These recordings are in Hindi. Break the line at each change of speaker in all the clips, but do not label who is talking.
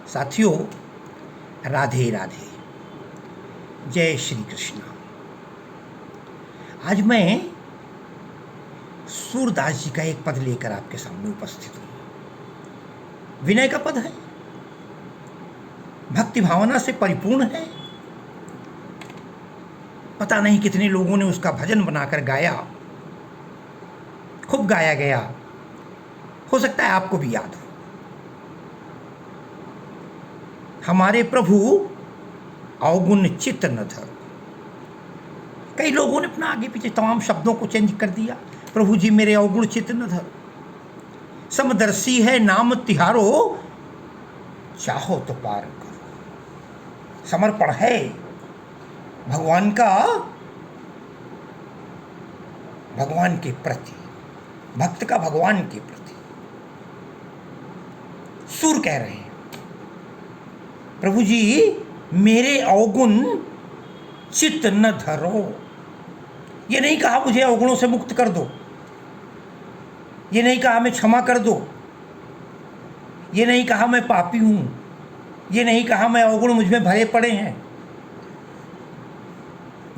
साथियों, राधे राधे, जय श्री कृष्ण। आज मैं सूरदास जी का एक पद लेकर आपके सामने उपस्थित हूं। विनय का पद है, भक्ति भावना से परिपूर्ण है। पता नहीं कितने लोगों ने उसका भजन बनाकर गाया, खूब गाया गया। हो सकता है आपको भी याद हो। हमारे प्रभु अवगुण चित्त न धर। कई लोगों ने अपना आगे पीछे तमाम शब्दों को चेंज कर दिया। प्रभु जी मेरे अवगुण चित्त न धर, समदर्शी है नाम तिहारो, चाहो तो पार करो। समर्पण है भगवान का, भगवान के प्रति, भक्त का भगवान के प्रति। सूर कह रहे हैं, प्रभु जी मेरे अवगुण चित्त न धरो। ये नहीं कहा मुझे अवगुणों से मुक्त कर दो, ये नहीं कहा मैं क्षमा कर दो, ये नहीं कहा मैं पापी हूं, ये नहीं कहा मैं अवगुण मुझ में भरे पड़े हैं।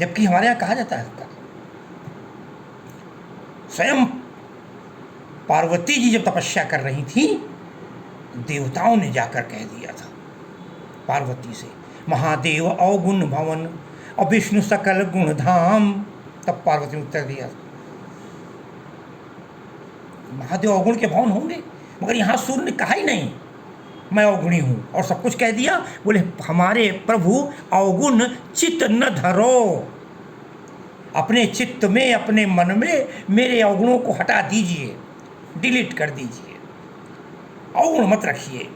जबकि हमारे यहां कहा जाता है, स्वयं पार्वती जी जब तपस्या कर रही थी, देवताओं ने जाकर कह दिया था पार्वती से, महादेव अवगुण भवन और विष्णु सकल गुण धाम। तब पार्वती ने उत्तर दिया, महादेव अवगुण के भवन होंगे, मगर यहां सूर्य ने कहा ही नहीं मैं अवगुणी हूं, और सब कुछ कह दिया। बोले हमारे प्रभु अवगुण चित्त न धरो। अपने चित्त में, अपने मन में मेरे अवगुणों को हटा दीजिए, डिलीट कर दीजिए। अवगुण मत रखिए,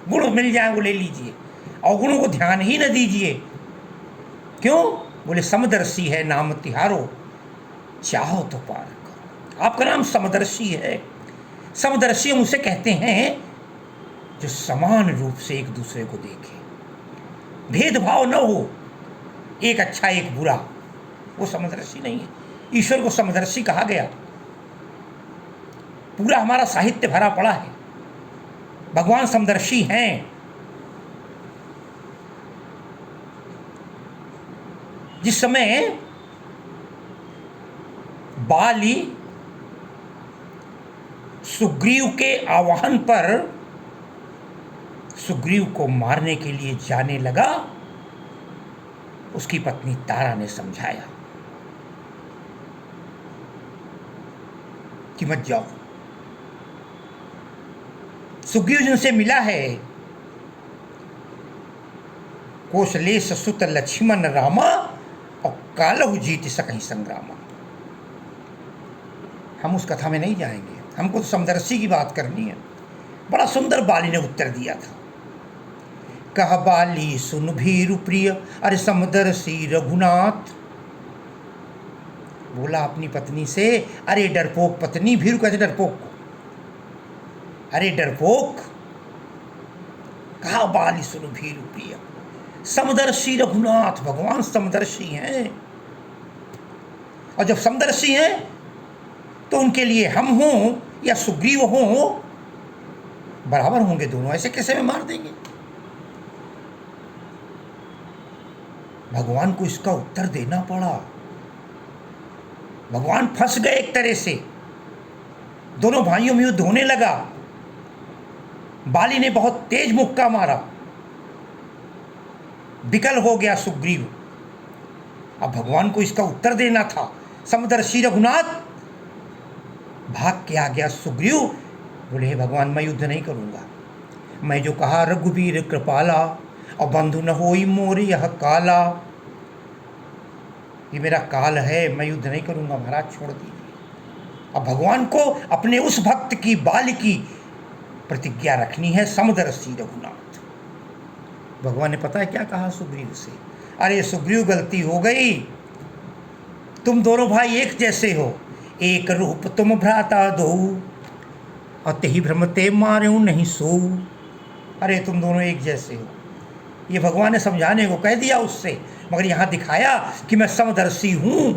गुण मिल जाए वो ले लीजिए, अवगुणों को ध्यान ही न दीजिए। क्यों? बोले समदर्शी है नाम तिहारो, चाहो तो पार करो। आपका नाम समदर्शी है। समदर्शी हम उसे कहते हैं जो समान रूप से एक दूसरे को देखे, भेदभाव न हो, एक अच्छा एक बुरा, वो समदर्शी नहीं है। ईश्वर को समदर्शी कहा गया। पूरा हमारा साहित्य भरा पड़ा है, भगवान समदर्शी हैं। जिस समय बाली सुग्रीव के आह्वान पर सुग्रीव को मारने के लिए जाने लगा, उसकी पत्नी तारा ने समझाया कि मत जाओ। सुग्रीव जिनसे मिला है, कौशलेश सुत लक्ष्मण रामा और कालहु जीत सकहि संग्रामा। हम उस कथा में नहीं जाएंगे, हमको तो समदर्शी की बात करनी है। बड़ा सुंदर बाली ने उत्तर दिया था। कह बाली सुन भीरु प्रिय, अरे समदर्शी रघुनाथ। बोला अपनी पत्नी से, अरे डरपोक पत्नी। भीरु कहते डरपोक को, अरे डरपोक। कहा बाली सुन भीरु प्रिय, समदर्शी रघुनाथ, भगवान समदर्शी हैं। और जब समदर्शी हैं तो उनके लिए हम हों या सुग्रीव हों, बराबर होंगे दोनों। ऐसे कैसे में मार देंगे? भगवान को इसका उत्तर देना पड़ा। भगवान फंस गए एक तरह से। दोनों भाइयों में युद्ध होने लगा। बाली ने बहुत तेज मुक्का मारा, विकल हो गया सुग्रीव। अब भगवान को इसका उत्तर देना था। समदर्शी रघुनाथ। भाग के आ गया सुग्रीव। बोले हे भगवान, मैं युद्ध नहीं करूंगा। मैं जो कहा रघुवीर कृपाला, और बंधु न होई मोर यह काला। ये मेरा काल है, मैं युद्ध नहीं करूंगा महाराज, छोड़ दीजिए। अब भगवान को अपने उस भक्त की, बाली की प्रतिज्ञा रखनी है, समदर्शी रघुनाथ। भगवान ने पता है क्या कहा सुग्रीव से? अरे सुग्रीव, गलती हो गई। तुम दोनों भाई एक जैसे हो, एक रूप तुम भ्राता दो, और तेहि भ्रम ते मार्यो नहीं सो। अरे तुम दोनों एक जैसे हो। ये भगवान ने समझाने को कह दिया उससे, मगर यहां दिखाया कि मैं समदर्शी हूं।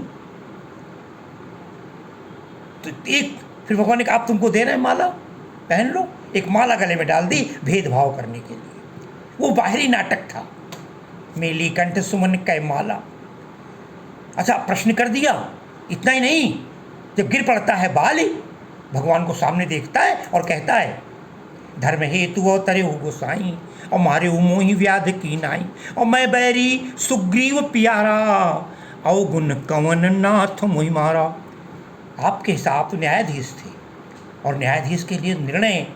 तो एक फिर भगवान ने कहा आप तुमको दे रहे हैं माला, पहन लो। एक माला गले में डाल दी भेदभाव करने के लिए। वो बाहरी नाटक था। मेली कंठ सुमन कै माला। अच्छा, प्रश्न कर दिया। इतना ही नहीं, जब गिर पड़ता है बाली, भगवान को सामने देखता है और कहता है, धर्म हेतु वो तरे हो गोसाई, और मारे मोहि व्याध की नाई, और मैं बैरी सुग्रीव प्यारा, अवगुण कवन नाथ मोहि मारा। आपके हिसाब तो न्यायाधीश थे, और न्यायाधीश के लिए निर्णय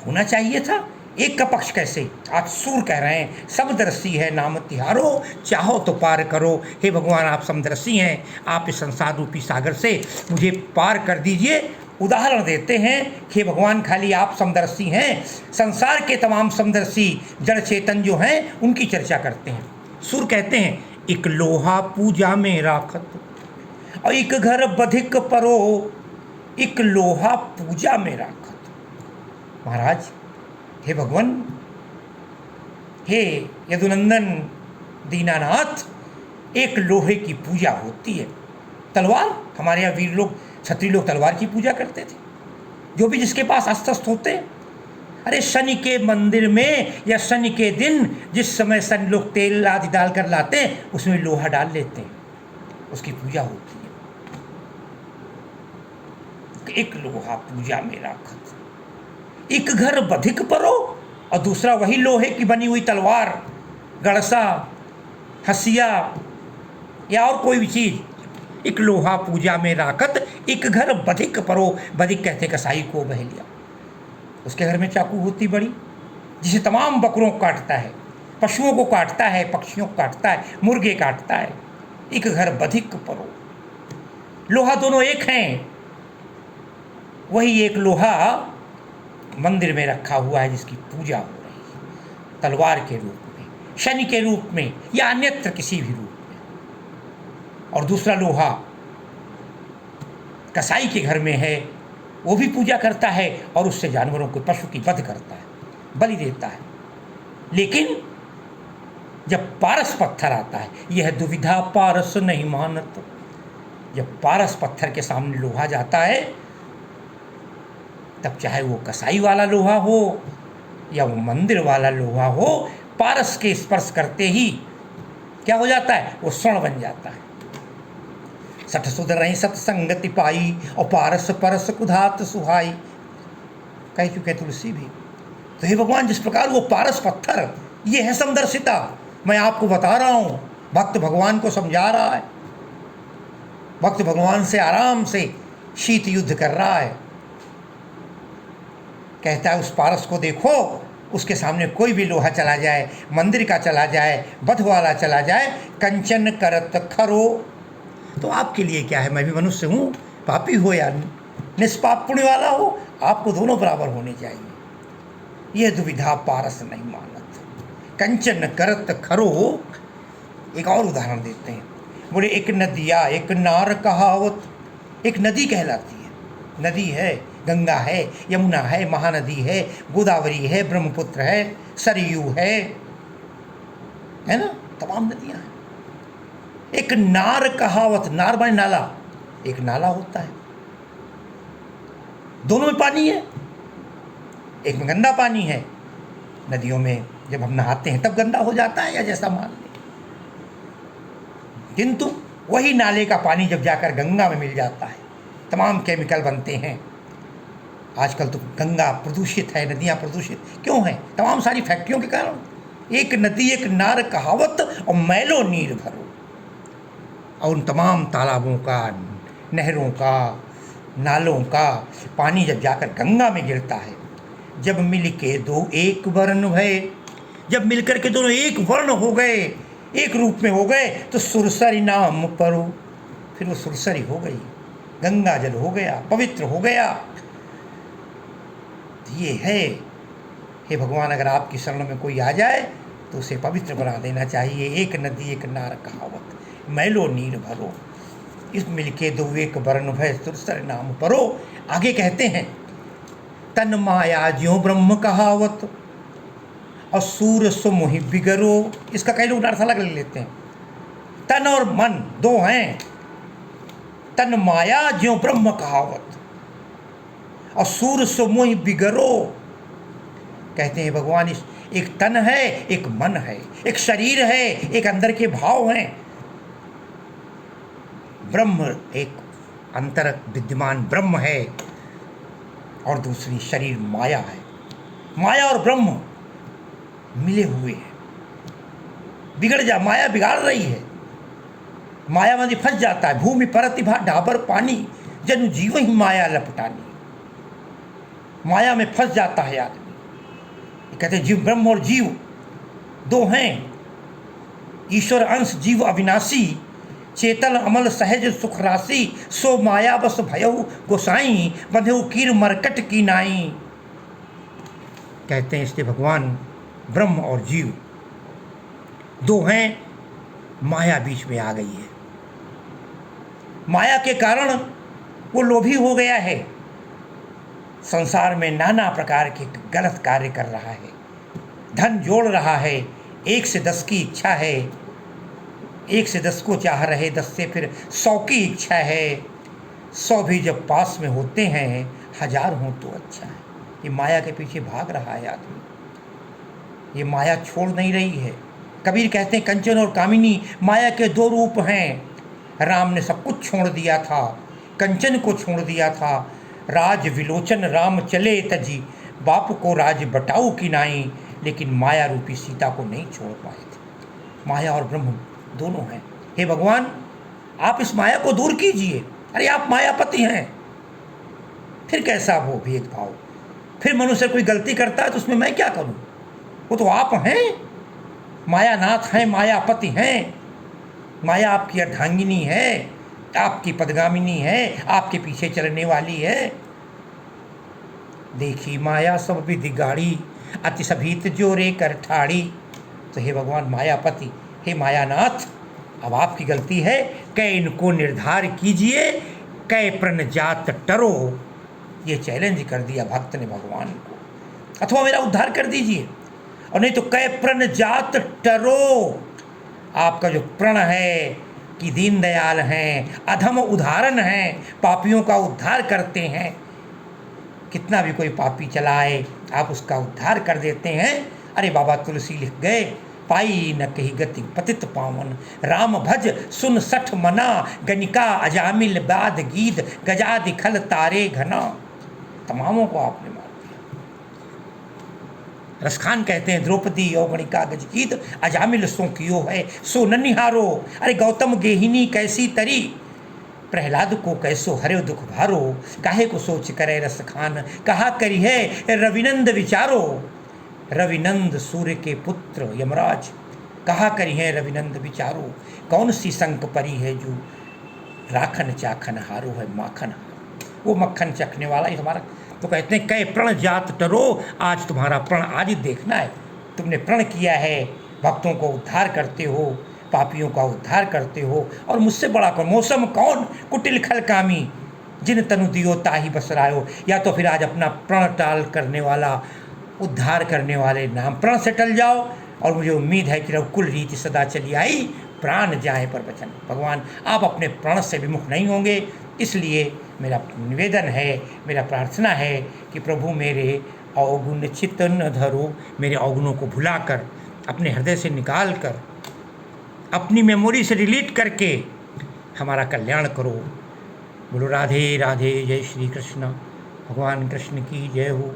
होना चाहिए था, एक का पक्ष कैसे। आज सूर कह रहे हैं, समदर्शी है नाम तिहारो, चाहो तो पार करो। हे भगवान, आप समदर्शी हैं, आप इस संसार रूपी सागर से मुझे पार कर दीजिए। उदाहरण देते हैं कि हे भगवान, खाली आप समदर्शी हैं, संसार के तमाम समदर्शी जड़ चेतन जो हैं उनकी चर्चा करते हैं। सूर कहते हैं, एक लोहा पूजा में राखत, और एक घर बधिक परो, एक लोहा पूजा में राखत। महाराज, हे भगवान, हे यदुनंदन दीनानाथ, एक लोहे की पूजा होती है, तलवार। हमारे यहाँ वीर लोग, क्षत्रिय लोग तलवार की पूजा करते थे, जो भी जिसके पास अस्त्र होते। अरे शनि के मंदिर में या शनि के दिन जिस समय शनि लोग तेल आदि डाल कर लाते हैं, उसमें लोहा डाल लेते हैं, उसकी पूजा होती है। एक लोहा पूजा में राखत, एक घर बधिक परो, और दूसरा वही लोहे की बनी हुई तलवार, गड़सा, हसिया या और कोई भी चीज, एक लोहा पूजा में राखत, एक घर बधिक परो। बधिक कहते कसाई को, बहेलिया। उसके घर में चाकू होती बड़ी, जिसे तमाम बकरों को काटता है, पशुओं को काटता है, पक्षियों को काटता है, मुर्गे काटता है। एक घर बधिक परो, लोहा दोनों एक हैं। वही एक लोहा मंदिर में रखा हुआ है, जिसकी पूजा हो रही है, तलवार के रूप में, शनि के रूप में, या अन्यत्र किसी भी रूप में। और दूसरा लोहा कसाई के घर में है, वो भी पूजा करता है, और उससे जानवरों को, पशु की वध करता है, बलि देता है। लेकिन जब पारस पत्थर आता है, यह दुविधा पारस नहीं मानत। जब पारस पत्थर के सामने लोहा जाता है, तब चाहे वो कसाई वाला लोहा हो या वो मंदिर वाला लोहा हो, पारस के स्पर्श करते ही क्या हो जाता है, वो स्वर्ण बन जाता है। सठ सुधरई सत्संगति पाई, और पारस परस कुधात सुहाई, कह चुके तुलसी भी। तो हे भगवान, जिस प्रकार वो पारस पत्थर, ये है समदर्शिता। मैं आपको बता रहा हूँ, भक्त भगवान को समझा रहा है, भक्त भगवान से आराम से शीत युद्ध कर रहा है। कहता है, उस पारस को देखो, उसके सामने कोई भी लोहा चला जाए, मंदिर का चला जाए, बध वाला चला जाए, कंचन करत खरो। तो आपके लिए क्या है, मैं भी मनुष्य हूँ, पापी हो या निष्पाप पुण्य वाला हो, आपको दोनों बराबर होने चाहिए। यह दुविधा पारस नहीं मानत, कंचन करत खरो। एक और उदाहरण देते हैं, बोले, एक नदिया एक नार कहावत। एक नदी कहलाती है, नदी है, गंगा है, यमुना है, महानदी है, गोदावरी है, ब्रह्मपुत्र है, सरयू है ना, तमाम नदियां हैं। एक नार कहावत, नार माने नाला, एक नाला होता है, दोनों में पानी है। एक में गंदा पानी है, नदियों में जब हम नहाते हैं तब गंदा हो जाता है, या जैसा मान लें, किंतु वही नाले का पानी जब जाकर गंगा में मिल जाता है, तमाम केमिकल बनते हैं। आजकल तो गंगा प्रदूषित है, नदियाँ प्रदूषित क्यों हैं? तमाम सारी फैक्ट्रियों के कारण। एक नदी एक नार कहावत, और मैलो नीर भरो। और उन तमाम तालाबों का, नहरों का, नालों का पानी जब जाकर गंगा में गिरता है, जब मिल के दो एक वर्ण भय, जब मिलकर के दोनों एक वर्ण हो गए, एक रूप में हो गए, तो सुरसरी नाम परो। फिर वो सुरसरी हो गई, गंगा जल हो गया, पवित्र हो गया। ये है, हे भगवान, अगर आपकी शरण में कोई आ जाए तो उसे पवित्र बना देना चाहिए। एक नदी एक नार कहावत, मैलो नीर भरो, इस मिलके दो एक वर्ण भय, सुरसर नाम परो। आगे कहते हैं, तन माया ज्यों ब्रह्म कहावत, और सूर सुमोहि बिगरो। इसका कई लोग अर्थ अलग ले लेते हैं। तन और मन दो हैं, तन माया ज्यों ब्रह्म कहावत, और सूर सुमोहि बिगरो। कहते हैं भगवान, एक तन है, एक मन है, एक शरीर है, एक अंदर के भाव हैं। ब्रह्म एक अंतर विद्यमान ब्रह्म है और दूसरी शरीर माया है। माया और ब्रह्म मिले हुए हैं। माया बिगाड़ रही है। माया में फंस जाता है। भूमि परतिभा ढाबर पानी, जनु जीव ही माया लपटानी। माया में फंस जाता है आदमी। कहते हैं जीव, ब्रह्म और जीव दो हैं। ईश्वर अंश जीव अविनाशी, चेतन अमल सहज सुख राशि। सो माया बस भयऊ गोसाई, बंधेऊ कीर मरकट की नाई। कहते हैं इसलिए भगवान ब्रह्म और जीव दो हैं। माया बीच में आ गई है। माया के कारण वो लोभी हो गया है। संसार में नाना प्रकार के गलत कार्य कर रहा है। धन जोड़ रहा है। 1 से 10 की इच्छा है। 1 से 10 को चाह रहे, 10 से फिर 100 की इच्छा है। 100 भी जब पास में होते हैं, 1000 हों तो अच्छा है। ये माया के पीछे भाग रहा है आदमी। ये माया छोड़ नहीं रही है। कबीर कहते हैं कंचन और कामिनी माया के 2 रूप हैं। राम ने सब कुछ छोड़ दिया था, कंचन को छोड़ दिया था। राज विलोचन राम चले तजी, बाप को राज बटाऊ की नाई। लेकिन माया रूपी सीता को नहीं छोड़ पाए थे। माया और ब्रह्म दोनों हैं। हे भगवान, आप इस माया को दूर कीजिए। अरे आप मायापति हैं। फिर कैसा वो भेदभाव? फिर मनुष्य कोई गलती करता है तो उसमें मैं क्या करूं? वो तो आप हैं, मायानाथ हैं, मायापति हैं। माया आपकी अर्धांगिनी है, आपकी पदगामिनी है, आपके पीछे चलने वाली है। देखी माया सब विधि गाड़ी, अति सभीत जोरे कर ठाड़ी। तो हे भगवान मायापति, हे मायानाथ, अब आपकी गलती है। कै इनको निर्धार कीजिए, कै प्रण जात टरो। ये चैलेंज कर दिया भक्त ने भगवान को। अथवा मेरा उद्धार कर दीजिए, और नहीं तो कै प्रण जात टरो। आपका जो प्रण है कि दीनदयाल हैं, अधम उदाहरण हैं, पापियों का उद्धार करते हैं। कितना भी कोई पापी चलाए, आप उसका उद्धार कर देते हैं। अरे बाबा तुलसी लिख गए, पाई न कही गति पतित पावन, राम भज सुन सठ मना। गनिका अजामिल बाद गीद, गजादि खल तारे घना। तमामों को आपने मार दिया। रसखान कहते हैं द्रौपदी और गणिका गजगीद, अजामिल सो कियो है सो ननिहारो। अरे गौतम गेहिनी कैसी तरी, प्रहलाद को कैसो हरे दुख भारो। काहे को सोच करे रसखान, कहा करी है रविनंद विचारो। रविनंद सूर्य के पुत्र यमराज, कहा करी है रविनंद विचारो। कौन सी संक परी है जो राखन चाखन हारो है माखन हारो। वो मक्खन चखने वाला ही हमारा। तो कहते हैं कै प्रण जात टरो, आज तुम्हारा प्रण आज ही देखना है। तुमने प्रण किया है, भक्तों को उद्धार करते हो, पापियों का उद्धार करते हो, और मुझसे बड़ा कौन? मौसम कौन कुटिल खल कामी, जिन तनु दियो ताही बसरायो। या तो फिर आज अपना प्रण टाल करने वाला, उद्धार करने वाले नाम प्रण से टल जाओ। और मुझे उम्मीद है कि रघुकुल रीति सदा चली आई, प्राण जाए पर वचन। भगवान आप अपने प्रण से विमुख नहीं होंगे। इसलिए मेरा निवेदन है, मेरा प्रार्थना है कि प्रभु मेरे अवगुण चित्त न धरो। मेरे अवगुणों को भुलाकर, अपने हृदय से निकाल कर, अपनी मेमोरी से डिलीट करके हमारा कल्याण करो। बोलो राधे राधे, जय श्री कृष्ण। भगवान कृष्ण की जय हो।